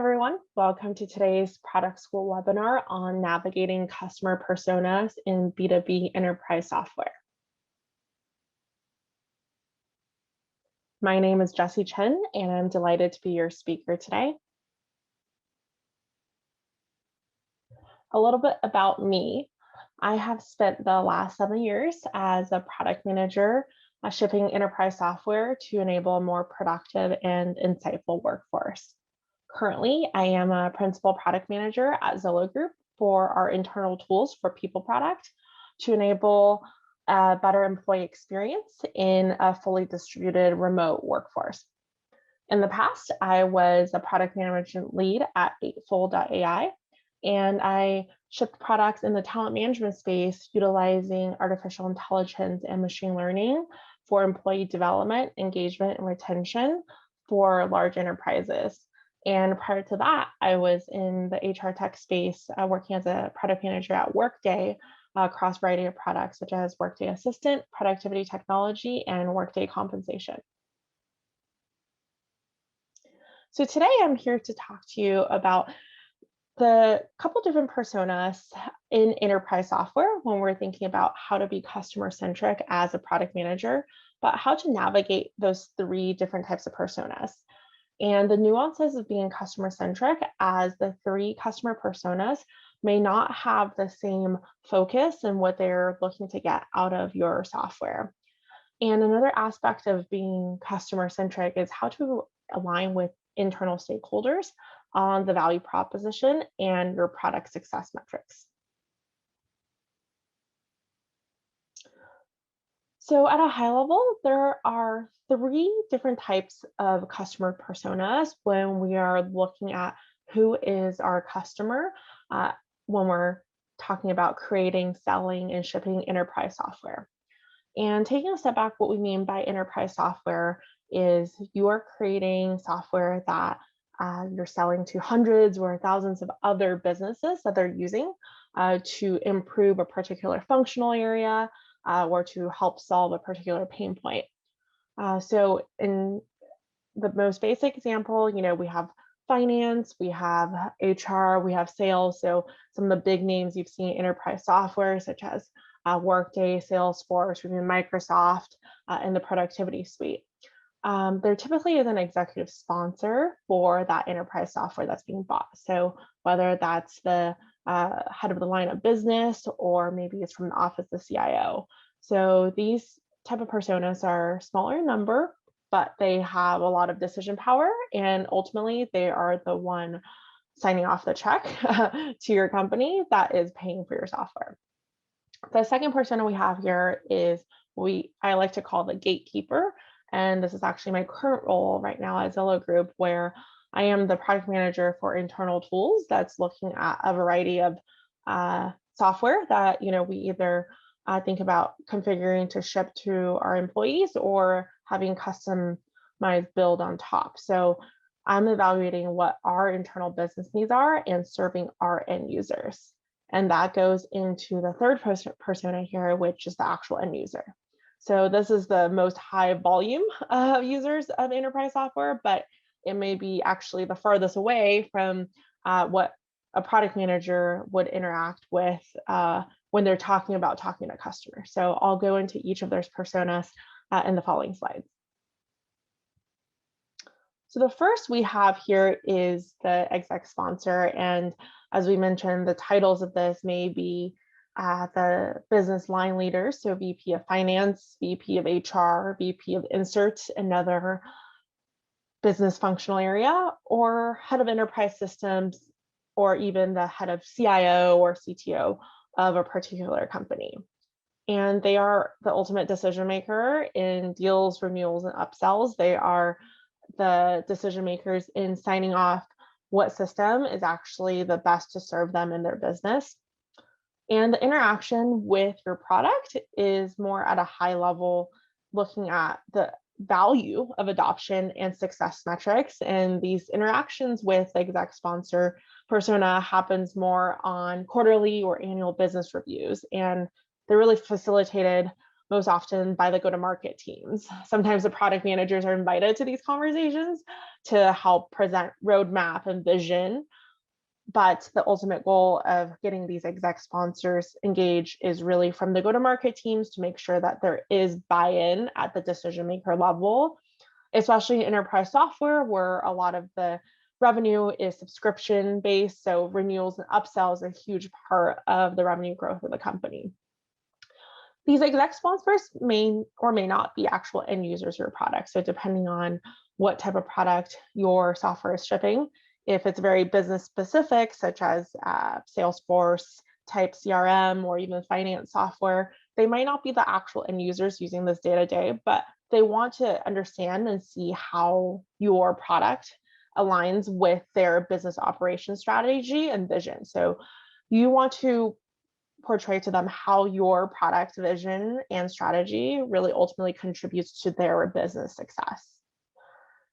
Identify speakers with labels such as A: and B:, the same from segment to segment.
A: everyone. Welcome to today's Product School webinar on navigating customer personas in B2B enterprise software. My name is Jessie Chen, and I'm delighted to be your speaker today. A little bit about me. I have spent the last 7 years as a product manager, shipping enterprise software to enable a more productive and insightful workforce. Currently, I am a principal product manager at Zillow Group for our internal tools for people product to enable a better employee experience in a fully distributed remote workforce. In the past, I was a product management lead at Eightfold.ai, and I shipped products in the talent management space utilizing artificial intelligence and machine learning for employee development, engagement, and retention for large enterprises. And prior to that, I was in the HR tech space, working as a product manager at Workday across a variety of products such as Workday Assistant, Productivity Technology, and Workday Compensation. So today I'm here to talk to you about the couple different personas in enterprise software when we're thinking about how to be customer-centric as a product manager, but how to navigate those 3 different types of personas. And the nuances of being customer-centric, as the 3 customer personas may not have the same focus in what they're looking to get out of your software. And another aspect of being customer-centric is how to align with internal stakeholders on the value proposition and your product success metrics. So at a high level, there are 3 different types of customer personas when we are looking at who is our customer when we're talking about creating, selling, and shipping enterprise software. And taking a step back, what we mean by enterprise software is you are creating software that you're selling to hundreds or thousands of other businesses that they're using to improve a particular functional area or to help solve a particular pain point. So in the most basic example, we have finance, we have HR, we have sales. So some of the big names you've seen in enterprise software, such as Workday, Salesforce, even Microsoft, and the productivity suite. There typically is an executive sponsor for that enterprise software that's being bought. So whether that's the head of the line of business, or maybe it's from the office of the CIO. So these type of personas are smaller in number, but they have a lot of decision power, and ultimately they are the one signing off the check to your company that is paying for your software. The second persona we have here is I like to call the gatekeeper. And this is actually my current role right now at Zillow Group, where I am the product manager for internal tools that's looking at a variety of software that we either think about configuring to ship to our employees or having customized build on top. So I'm evaluating what our internal business needs are and serving our end users. And that goes into the third persona here, which is the actual end user. So this is the most high volume of users of enterprise software, but it may be actually the farthest away from what a product manager would interact with when they're talking to customers. So I'll go into each of those personas in the following slides. So the first we have here is the exec sponsor. And as we mentioned, the titles of this may be the business line leaders, so VP of Finance, VP of HR, VP of Insert, another business functional area, or head of enterprise systems, or even the head of CIO or CTO of a particular company. And they are the ultimate decision maker in deals, renewals, and upsells. They are the decision makers in signing off what system is actually the best to serve them in their business. And the interaction with your product is more at a high level, looking at the value of adoption and success metrics. And these interactions with the exec sponsor persona happens more on quarterly or annual business reviews. And they're really facilitated most often by the go-to-market teams. Sometimes the product managers are invited to these conversations to help present roadmap and vision. But the ultimate goal of getting these exec sponsors engaged is really from the go-to-market teams to make sure that there is buy-in at the decision maker level, especially in enterprise software where a lot of the revenue is subscription based. So renewals and upsells are a huge part of the revenue growth of the company. These exec sponsors may or may not be actual end users of your product. So depending on what type of product your software is shipping, if it's very business specific, such as Salesforce type CRM or even finance software, they might not be the actual end users using this day to day, but they want to understand and see how your product aligns with their business operation strategy and vision. So you want to portray to them how your product vision and strategy really ultimately contributes to their business success.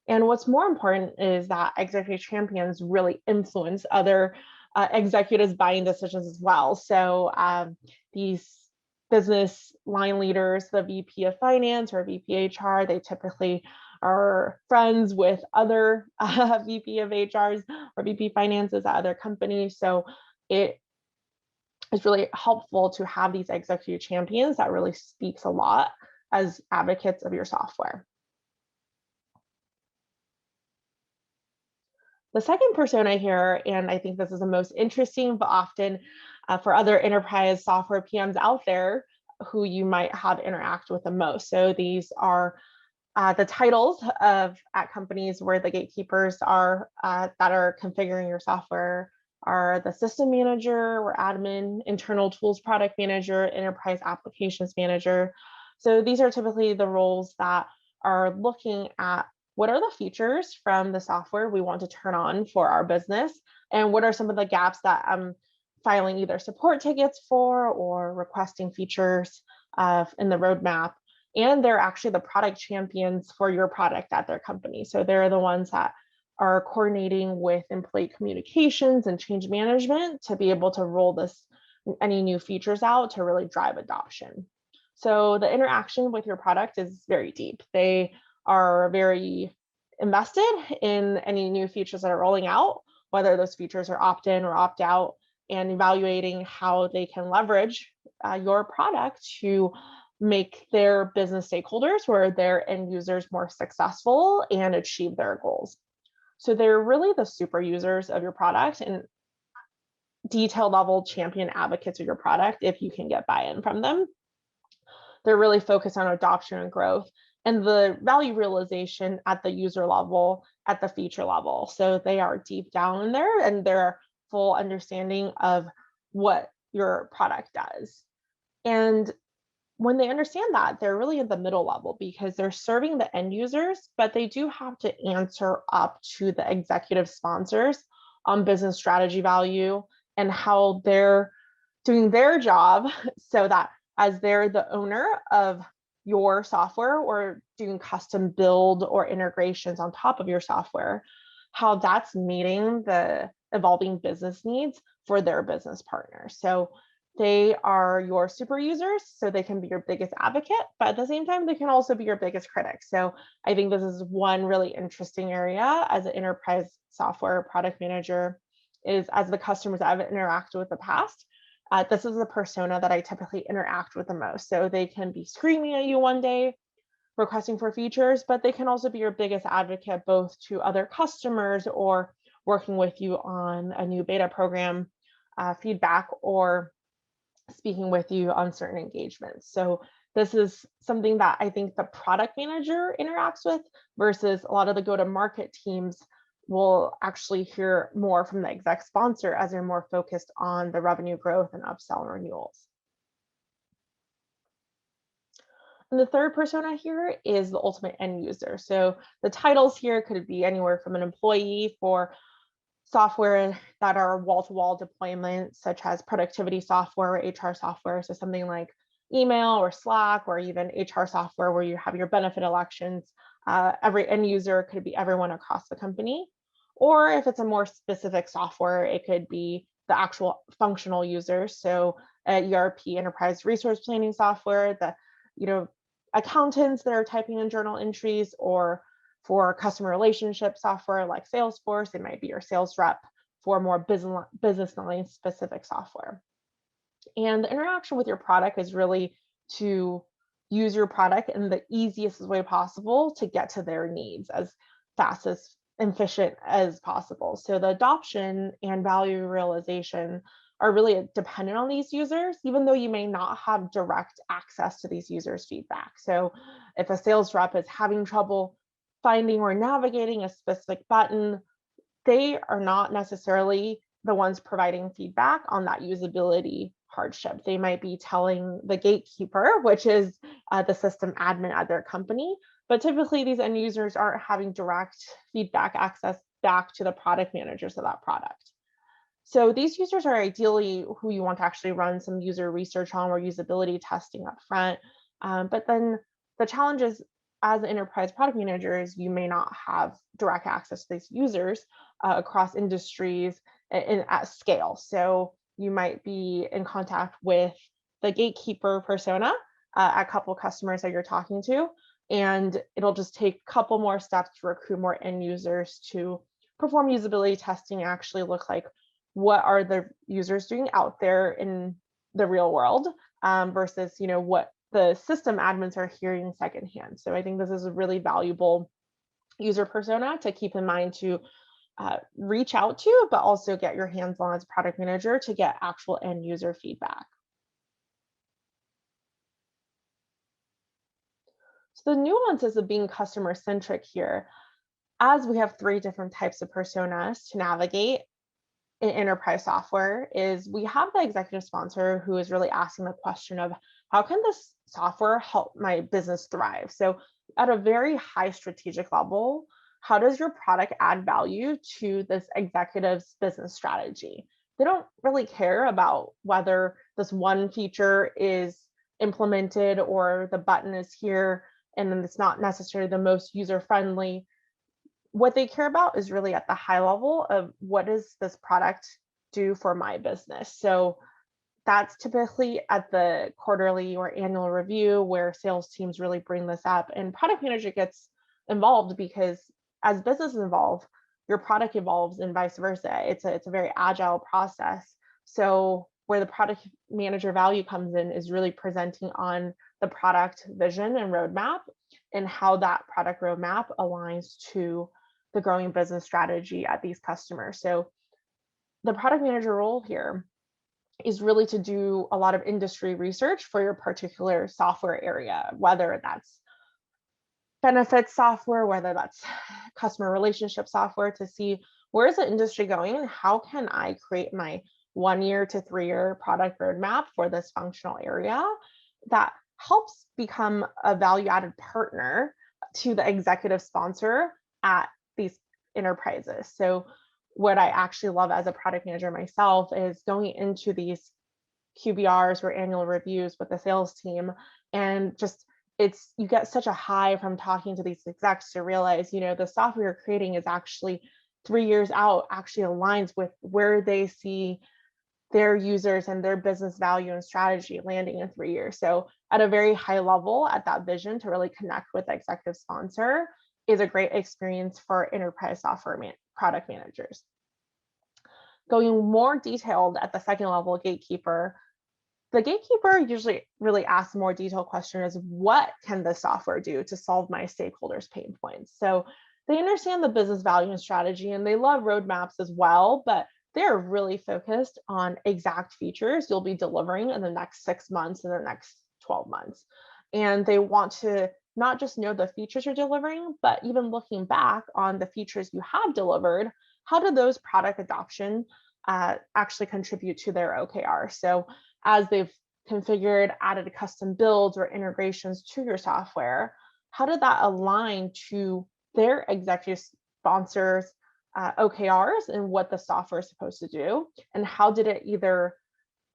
A: And what's more important is that executive champions really influence other executives' buying decisions as well. So these business line leaders, the VP of finance or VP HR, they typically are friends with other VP of HRs or VP finances at other companies. So it is really helpful to have these executive champions that really speaks a lot as advocates of your software. The second persona here, and I think this is the most interesting, but often for other enterprise software PMs out there who you might have interact with the most. So these are the titles at companies where the gatekeepers are that are configuring your software are the system manager or admin, internal tools product manager, enterprise applications manager. So these are typically the roles that are looking at what are the features from the software we want to turn on for our business, and what are some of the gaps that I'm filing either support tickets for or requesting features in the roadmap. And they're actually the product champions for your product at their company. So they're the ones that are coordinating with employee communications and change management to be able to roll any new features out to really drive adoption. So the interaction with your product is very deep. They are very invested in any new features that are rolling out, whether those features are opt-in or opt-out, and evaluating how they can leverage your product to make their business stakeholders or their end users more successful and achieve their goals. So they're really the super users of your product and detail level champion advocates of your product if you can get buy-in from them. They're really focused on adoption and growth and the value realization at the user level, at the feature level. So they are deep down in there and their full understanding of what your product does. And when they understand that, they're really at the middle level because they're serving the end users, but they do have to answer up to the executive sponsors on business strategy value and how they're doing their job so that as they're the owner of your software or doing custom build or integrations on top of your software, how that's meeting the evolving business needs for their business partners. So they are your super users, so they can be your biggest advocate, but at the same time, they can also be your biggest critic. So I think this is one really interesting area as an enterprise software product manager is as the customers I've interacted with in the past, this is the persona that I typically interact with the most. So they can be screaming at you one day, requesting for features, but they can also be your biggest advocate, both to other customers or working with you on a new beta program feedback or speaking with you on certain engagements. So this is something that I think the product manager interacts with versus a lot of the go-to-market teams will actually hear more from the exec sponsor as they're more focused on the revenue growth and upsell and renewals. And the third persona here is the ultimate end user. So the titles here could be anywhere from an employee for software that are wall-to-wall deployments, such as productivity software or HR software. So something like email or Slack, or even HR software where you have your benefit elections. Every end user could be everyone across the company. Or if it's a more specific software, it could be the actual functional users. So ERP, enterprise resource planning software, the accountants that are typing in journal entries, or for customer relationship software like Salesforce, it might be your sales rep for more business line specific software. And the interaction with your product is really to use your product in the easiest way possible to get to their needs as fast as efficient as possible. So the adoption and value realization are really dependent on these users, even though you may not have direct access to these users' feedback. So if a sales rep is having trouble finding or navigating a specific button, they are not necessarily the ones providing feedback on that usability hardship. They might be telling the gatekeeper, which is the system admin at their company, but typically these end users aren't having direct feedback access back to the product managers of that product. So these users are ideally who you want to actually run some user research on or usability testing up front. But then the challenge is, as an enterprise product managers, you may not have direct access to these users across industries and at scale. So you might be in contact with the gatekeeper persona at a couple customers that you're talking to, and it'll just take a couple more steps to recruit more end users to perform usability testing and actually look like what are the users doing out there in the real world versus what the system admins are hearing secondhand. So I think this is a really valuable user persona to keep in mind to reach out to, but also get your hands on as a product manager to get actual end user feedback. So the nuances of being customer centric here, as we have 3 different types of personas to navigate in enterprise software, is we have the executive sponsor who is really asking the question of how can this software help my business thrive? So at a very high strategic level, how does your product add value to this executive's business strategy? They don't really care about whether this one feature is implemented or the button is here and then it's not necessarily the most user friendly. What they care about is really at the high level of what does this product do for my business. So that's typically at the quarterly or annual review where sales teams really bring this up, and product manager gets involved because as business evolve, your product evolves and vice versa. It's a very agile process. So where the product manager value comes in is really presenting on the product vision and roadmap and how that product roadmap aligns to the growing business strategy at these customers. So the product manager role here is really to do a lot of industry research for your particular software area, whether that's benefits software, whether that's customer relationship software, to see where is the industry going and how can I create my 1 year to 3 year product roadmap for this functional area that helps become a value added partner to the executive sponsor at these enterprises. So what I actually love as a product manager myself is going into these QBRs or annual reviews with the sales team, and just you get such a high from talking to these execs to realize, the software you're creating is actually 3 years out, actually aligns with where they see their users and their business value and strategy landing in 3 years. So at a very high level, at that vision to really connect with the executive sponsor is a great experience for enterprise software product managers. Going more detailed at the second level, gatekeeper, the gatekeeper usually really asks more detailed question is what can the software do to solve my stakeholders' pain points? So they understand the business value and strategy, and they love roadmaps as well, but they're really focused on exact features you'll be delivering in the next 6 months and the next 12 months. And they want to not just know the features you're delivering, but even looking back on the features you have delivered, how do those product adoption actually contribute to their OKR? So as they've configured, added custom builds or integrations to your software, how did that align to their executive sponsors' OKRs and what the software is supposed to do? And how did it either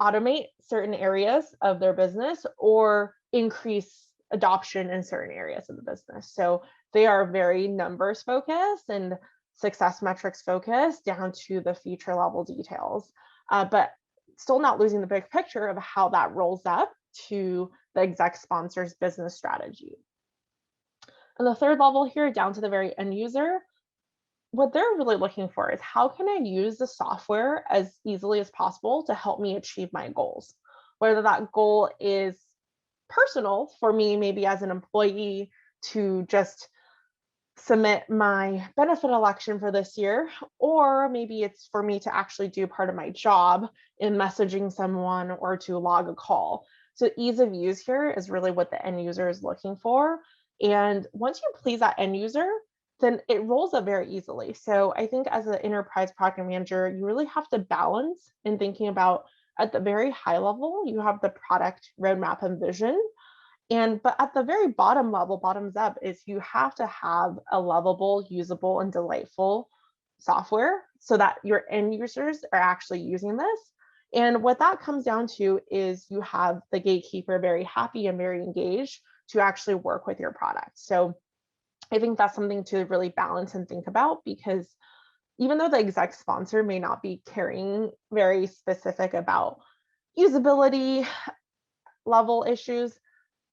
A: automate certain areas of their business or increase adoption in certain areas of the business? So they are very numbers focused and success metrics focused down to the feature level details, but still not losing the big picture of how that rolls up to the exec sponsor's business strategy. And the third level here, down to the very end user, what they're really looking for is, how can I use the software as easily as possible to help me achieve my goals? Whether that goal is personal for me, maybe as an employee, to just submit my benefit election for this year, or maybe it's for me to actually do part of my job in messaging someone or to log a call. So ease of use here is really what the end user is looking for. And once you please that end user, then it rolls up very easily. So I think as an enterprise product manager, you really have to balance in thinking about, at the very high level, you have the product roadmap and vision. But at the very bottom level, bottoms up, is you have to have a lovable, usable, and delightful software so that your end users are actually using this. And what that comes down to is you have the gatekeeper very happy and very engaged to actually work with your product. So I think that's something to really balance and think about, because even though the exec sponsor may not be caring very specific about usability level issues,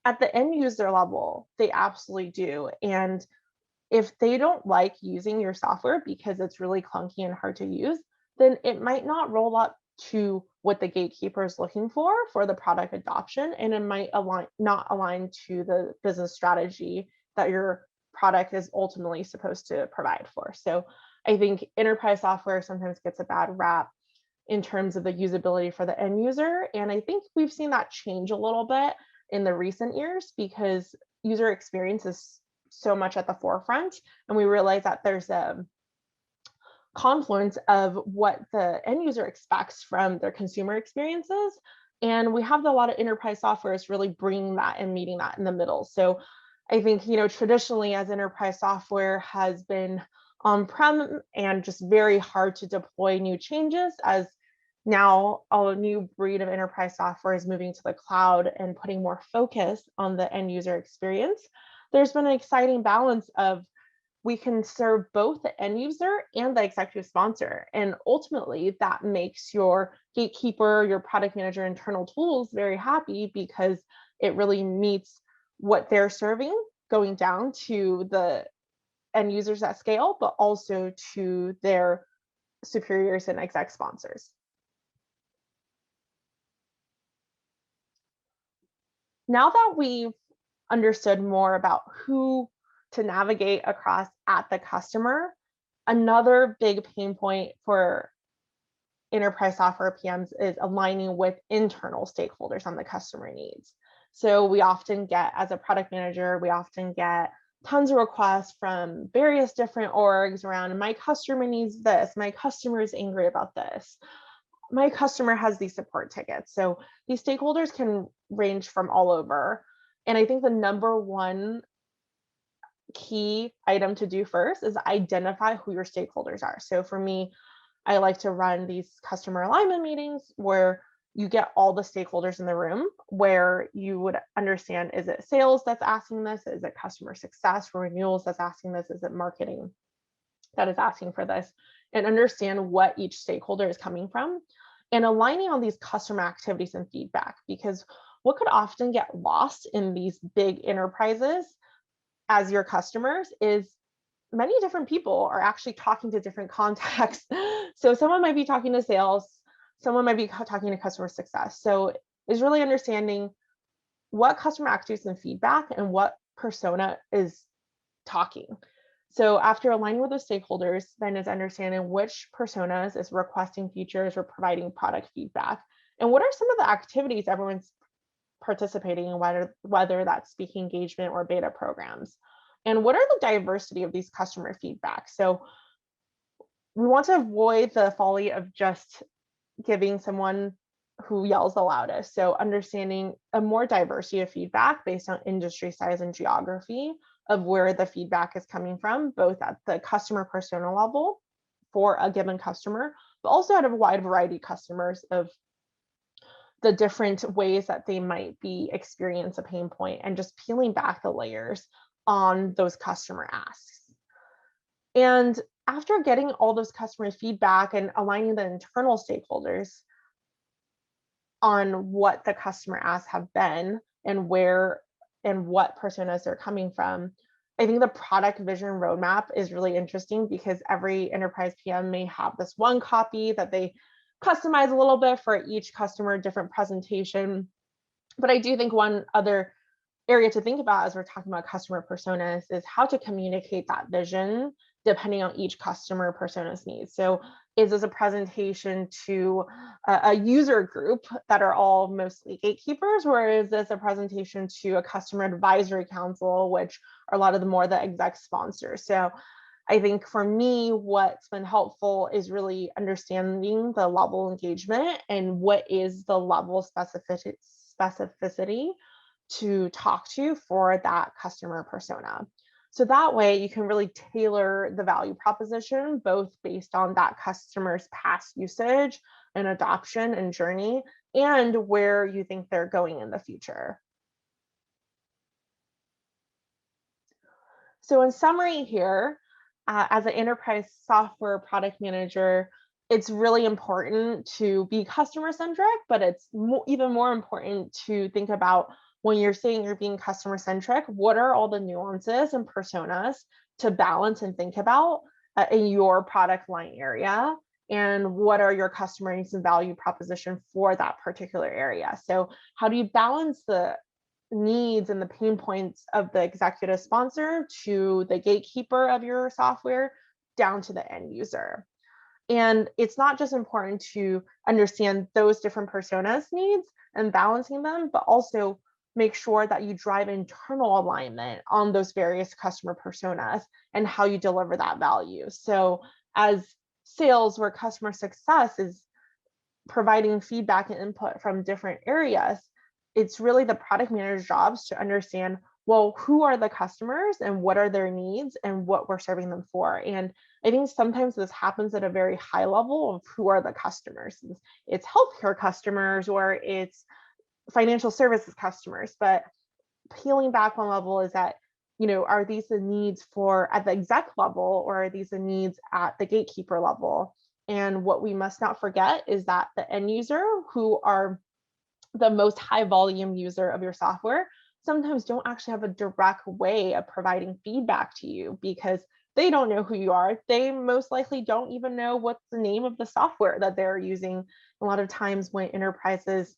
A: at the end user level, they absolutely do. And if they don't like using your software because it's really clunky and hard to use, then it might not roll up to what the gatekeeper is looking for the product adoption, and it might not align to the business strategy that your product is ultimately supposed to provide for. So I think enterprise software sometimes gets a bad rap in terms of the usability for the end user, and I think we've seen that change a little bit in the recent years, because user experience is so much at the forefront, and we realize that there's a confluence of what the end user expects from their consumer experiences, and we have a lot of enterprise softwares really bringing that and meeting that in the middle. So I think, traditionally, as enterprise software has been on-prem and just very hard to deploy new changes, as now a new breed of enterprise software is moving to the cloud and putting more focus on the end user experience. There's been an exciting balance of, we can serve both the end user and the executive sponsor. And ultimately, that makes your gatekeeper, your product manager, internal tools very happy, because it really meets what they're serving, going down to the end users at scale, but also to their superiors and exec sponsors. Now that we've understood more about who to navigate across at the customer, another big pain point for enterprise software PMs is aligning with internal stakeholders on the customer needs. So we often get, as a product manager, we often get tons of requests from various different orgs around, my customer needs this, my customer is angry about this, my customer has these support tickets. So these stakeholders can range from all over. And I think the number one key item to do first is identify who your stakeholders are. So for me, I like to run these customer alignment meetings where you get all the stakeholders in the room, where you would understand, is it sales that's asking this? Is it customer success for renewals that's asking this? Is it marketing that is asking for this? And understand what each stakeholder is coming from, and aligning on these customer activities and feedback, because what could often get lost in these big enterprises as your customers is many different people are actually talking to different contacts. So someone might be talking to sales, someone might be talking to customer success. So it's really understanding what customer activities and feedback and what persona is talking. So after aligning with the stakeholders, then is understanding which personas is requesting features or providing product feedback, and what are some of the activities everyone's participating in, whether that's speaking engagement or beta programs, and what are the diversity of these customer feedback. So we want to avoid the folly of just giving someone who yells the loudest. So understanding a more diversity of feedback based on industry size and geography of where the feedback is coming from, both at the customer persona level for a given customer, but also out of a wide variety of customers, of the different ways that they might be experience a pain point, and just peeling back the layers on those customer asks. And after getting all those customer feedback and aligning the internal stakeholders on what the customer asks have been and where and what personas they're coming from. I think the product vision roadmap is really interesting because every enterprise PM may have this one copy that they customize a little bit for each customer, different presentation. But I do think one other area to think about as we're talking about customer personas is how to communicate that vision depending on each customer persona's needs. So is this a presentation to a user group that are all mostly gatekeepers, or is this a presentation to a customer advisory council, which are a lot of the more the exec sponsors? So I think for me, what's been helpful is really understanding the level of engagement and what is the level of specificity to talk to for that customer persona. So that way you can really tailor the value proposition, both based on that customer's past usage and adoption and journey, and where you think they're going in the future. So in summary here, as an enterprise software product manager, it's really important to be customer centric, but it's even more important to think about when you're saying you're being customer centric, what are all the nuances and personas to balance and think about in your product line area? And what are your customer needs and value proposition for that particular area? So how do you balance the needs and the pain points of the executive sponsor to the gatekeeper of your software down to the end user? And it's not just important to understand those different personas needs and balancing them, but also make sure that you drive internal alignment on those various customer personas and how you deliver that value. So as sales, where customer success is providing feedback and input from different areas, it's really the product manager's jobs to understand, well, who are the customers and what are their needs and what we're serving them for. And I think sometimes this happens at a very high level of who are the customers. It's healthcare customers or it's financial services customers, but peeling back one level is that, are these the needs for at the exec level, or are these the needs at the gatekeeper level? And what we must not forget is that the end user, who are the most high volume user of your software, sometimes don't actually have a direct way of providing feedback to you because they don't know who you are. They most likely don't even know what's the name of the software that they're using. A lot of times when enterprises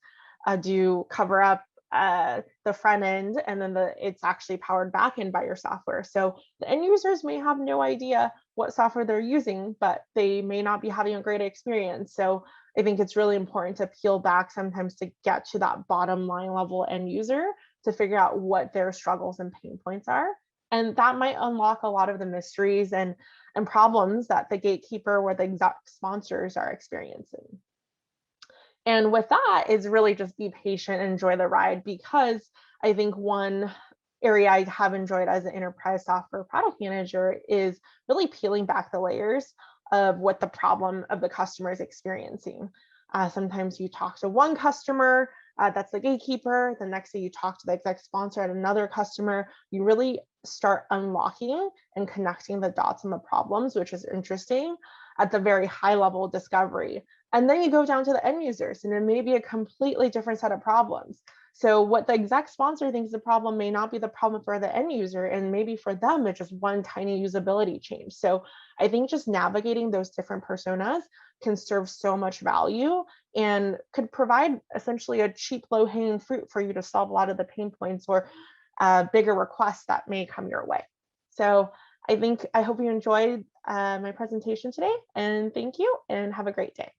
A: do cover up the front end, and then it's actually powered back end by your software. So the end users may have no idea what software they're using, but they may not be having a great experience. So I think it's really important to peel back sometimes to get to that bottom line level end user to figure out what their struggles and pain points are. And that might unlock a lot of the mysteries and problems that the gatekeeper or the exec sponsors are experiencing. And with that is really just be patient and enjoy the ride, because I think one area I have enjoyed as an enterprise software product manager is really peeling back the layers of what the problem of the customer is experiencing. Sometimes you talk to one customer, that's the gatekeeper. The next day you talk to the exec sponsor at another customer. You really start unlocking and connecting the dots on the problems, which is interesting at the very high level discovery. And then you go down to the end users, and it may be a completely different set of problems. So what the exec sponsor thinks is a problem may not be the problem for the end user, and maybe for them it's just one tiny usability change. So I think just navigating those different personas can serve so much value and could provide essentially a cheap, low-hanging fruit for you to solve a lot of the pain points or bigger requests that may come your way. So I hope you enjoyed my presentation today, and thank you, and have a great day.